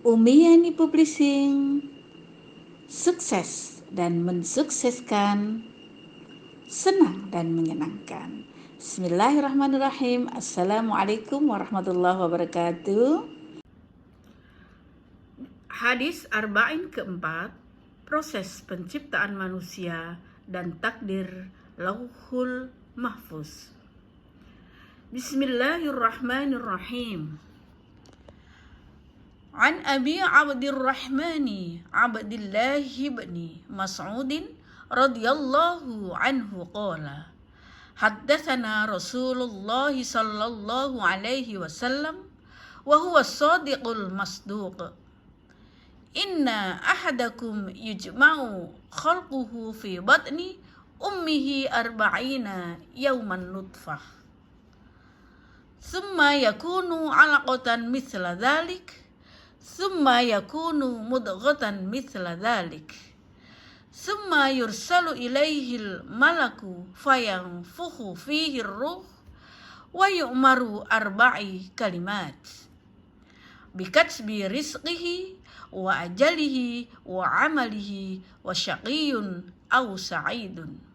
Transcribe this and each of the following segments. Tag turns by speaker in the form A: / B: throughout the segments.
A: Umiyani Publishing sukses dan mensukseskan, senang dan menyenangkan. Bismillahirrahmanirrahim. Assalamualaikum warahmatullahi wabarakatuh. Hadis Arba'in keempat, proses penciptaan manusia dan takdir Lauhul Mahfuz. Bismillahirrahmanirrahim. An Abi Abdurrahmani Abdillahi bin Mas'udin radhiyallahu anhu qala haddatsana Rasulullah sallallahu alaihi wasallam wa huwa as-sadiqul masduq inna ahadakum yujma'u khalquhu fi batni ummihi arba'ina yawman nutfah thumma yakunu 'alaqatan mithla dhalik summa yakunu mudghatan mithla dhalik summa yursalu ilaihil malaku fayanfukhu fihi ruh wa yu'maru arba'i kalimat bikatsbi rizqihi wa ajalihi wa amalihi wa syaqiyun aw sa'idun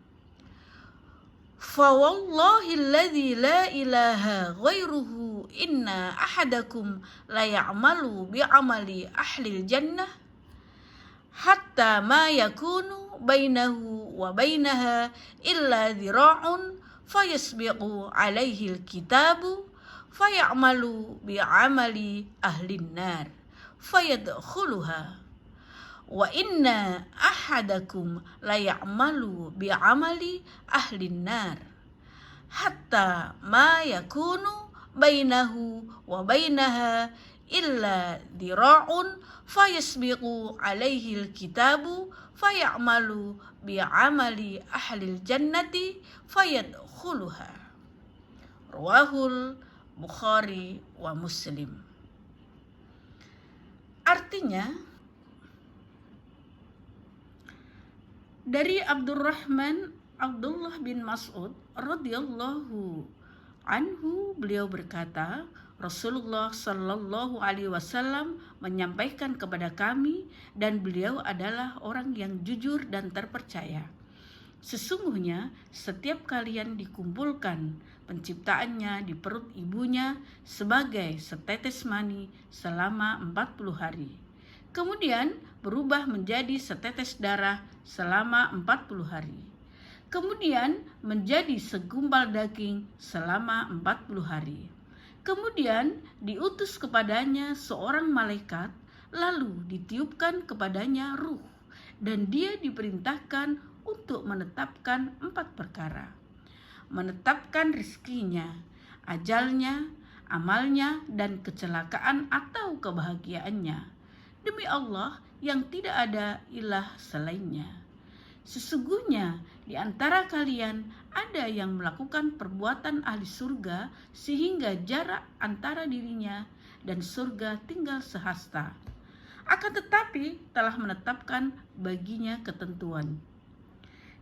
A: fa wallahi alladzi la ilaha ghairuhu inna ahadakum la ya'malu bi'amali ahlil jannah hatta ma yakunu bainahu wa bainaha illa dhira'un fayasbiqu alaihi alkitabu fayamalu bi'amali ahlin nar fayadkhuluha wa inna ahadakum la ya'malu bi'amali ahlin nar hatta ma yakunu bainahu wa bainaha illa dira'un fayasbiqu alaihi alkitabu fayamalu bi'amali ahlil jannati fayadkhuluha. Rawahul Bukhari wa Muslim. Artinya, dari Abdullah bin Mas'ud radhiyallahu anhu, beliau berkata, Rasulullah sallallahu alaihi wasallam menyampaikan kepada kami, dan beliau adalah orang yang jujur dan terpercaya. Sesungguhnya setiap kalian dikumpulkan penciptaannya di perut ibunya sebagai setetes mani selama 40 hari. Kemudian berubah menjadi setetes darah selama 40 hari. Kemudian menjadi segumpal daging selama 40 hari. Kemudian diutus kepadanya seorang malaikat, lalu ditiupkan kepadanya ruh, dan dia diperintahkan untuk menetapkan 4 perkara. Menetapkan rizkinya, ajalnya, amalnya, dan kecelakaan atau kebahagiaannya. Demi Allah yang tidak ada ilah selainnya. Sesungguhnya di antara kalian ada yang melakukan perbuatan ahli surga sehingga jarak antara dirinya dan surga tinggal sehasta. Akan tetapi telah menetapkan baginya ketentuan.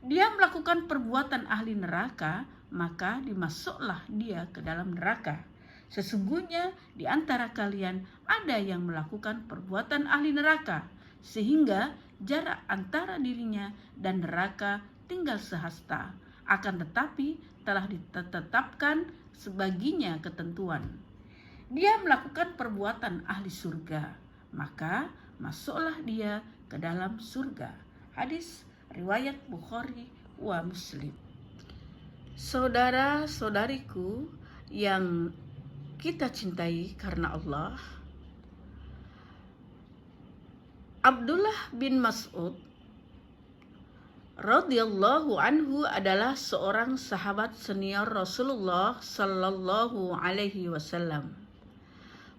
A: Dia melakukan perbuatan ahli neraka, maka dimasuklah dia ke dalam neraka. Sesungguhnya di antara kalian ada yang melakukan perbuatan ahli neraka, sehingga jarak antara dirinya dan neraka tinggal sehasta. Akan tetapi telah ditetapkan sebaginya ketentuan. Dia melakukan perbuatan ahli surga, maka masuklah dia ke dalam surga. Hadis riwayat Bukhari wa Muslim. Saudara-saudariku yang kita cintai karena Allah, Abdullah bin Mas'ud radhiyallahu anhu adalah seorang sahabat senior Rasulullah sallallahu alaihi wasallam.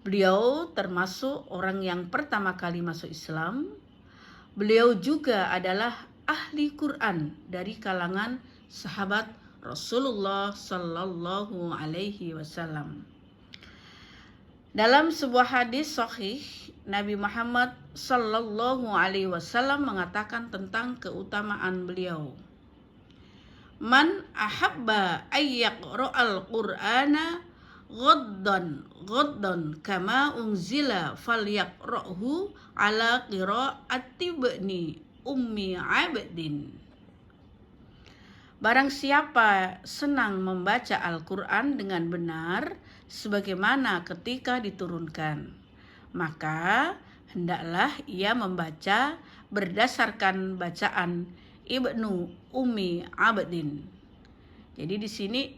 A: Beliau termasuk orang yang pertama kali masuk Islam. Beliau juga adalah ahli Quran dari kalangan sahabat Rasulullah sallallahu alaihi wasallam. Dalam sebuah hadis sahih, Nabi Muhammad sallallahu alaihi wasallam mengatakan tentang keutamaan beliau. Man ahabba ayyaqra'al Qur'ana ghaddan kama unzila falyaqra'hu ala qiraati ibni ummi abdin. Barang siapa senang membaca Al-Quran dengan benar sebagaimana ketika diturunkan, maka hendaklah ia membaca berdasarkan bacaan Ibnu Ummi Abdin. Jadi di sini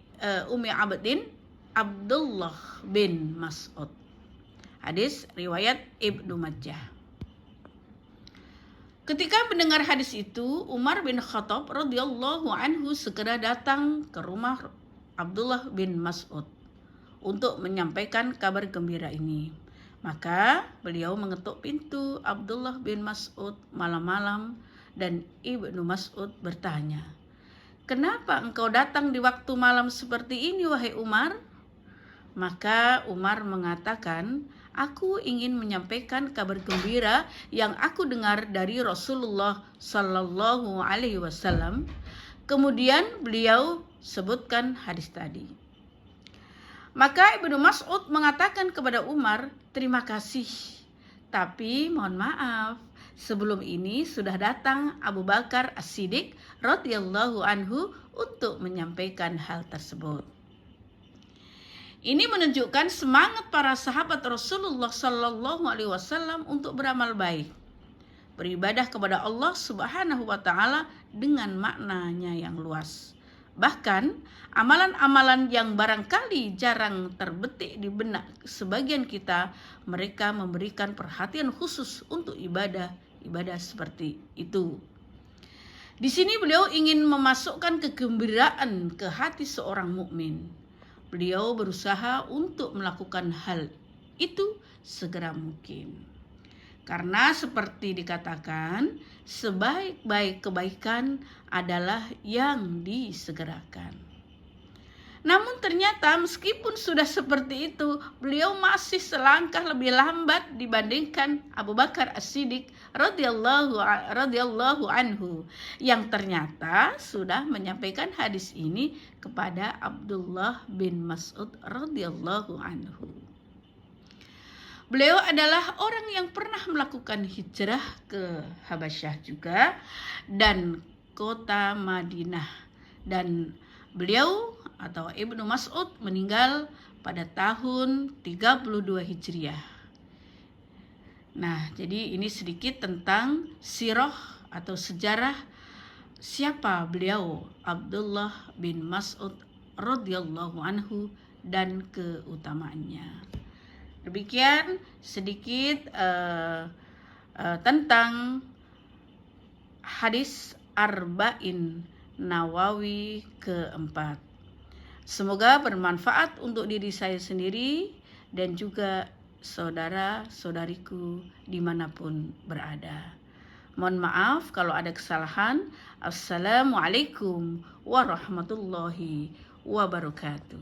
A: Ummi Abdin Abdullah bin Mas'ud. Hadis riwayat Ibnu Majah. Ketika mendengar hadis itu, Umar bin Khattab radhiyallahu anhu segera datang ke rumah Abdullah bin Mas'ud untuk menyampaikan kabar gembira ini. Maka beliau mengetuk pintu Abdullah bin Mas'ud malam-malam dan Ibnu Mas'ud bertanya, "Kenapa engkau datang di waktu malam seperti ini, wahai Umar?" Maka Umar mengatakan, "Aku ingin menyampaikan kabar gembira yang aku dengar dari Rasulullah Sallallahu Alaihi Wasallam." Kemudian beliau sebutkan hadis tadi. Maka Ibnu Mas'ud mengatakan kepada Umar, "Terima kasih, tapi mohon maaf, sebelum ini sudah datang Abu Bakar As-Siddiq radhiyallahu anhu untuk menyampaikan hal tersebut." Ini menunjukkan semangat para sahabat Rasulullah Sallallahu Alaihi Wasallam untuk beramal baik, beribadah kepada Allah Subhanahu Wa Taala dengan maknanya yang luas. Bahkan amalan-amalan yang barangkali jarang terbetik di benak sebagian kita, mereka memberikan perhatian khusus untuk ibadah seperti itu. Di sini beliau ingin memasukkan kegembiraan ke hati seorang mukmin. Beliau berusaha untuk melakukan hal itu segera mungkin. Karena seperti dikatakan, sebaik-baik kebaikan adalah yang disegerakan. Namun ternyata meskipun sudah seperti itu, beliau masih selangkah lebih lambat dibandingkan Abu Bakar As-Siddiq radhiyallahu anhu, yang ternyata sudah menyampaikan hadis ini kepada Abdullah bin Mas'ud radhiyallahu anhu. Beliau adalah orang yang pernah melakukan hijrah ke Habasyah juga dan kota Madinah, dan beliau atau Ibnu Mas'ud meninggal pada tahun 32 Hijriah. Nah, jadi ini sedikit tentang sirah atau sejarah siapa beliau Abdullah bin Mas'ud radhiyallahu anhu dan keutamaannya. Demikian sedikit tentang hadis Arba'in Nawawi keempat. Semoga bermanfaat untuk diri saya sendiri dan juga saudara-saudariku dimanapun berada. Mohon maaf kalau ada kesalahan. Assalamualaikum warahmatullahi wabarakatuh.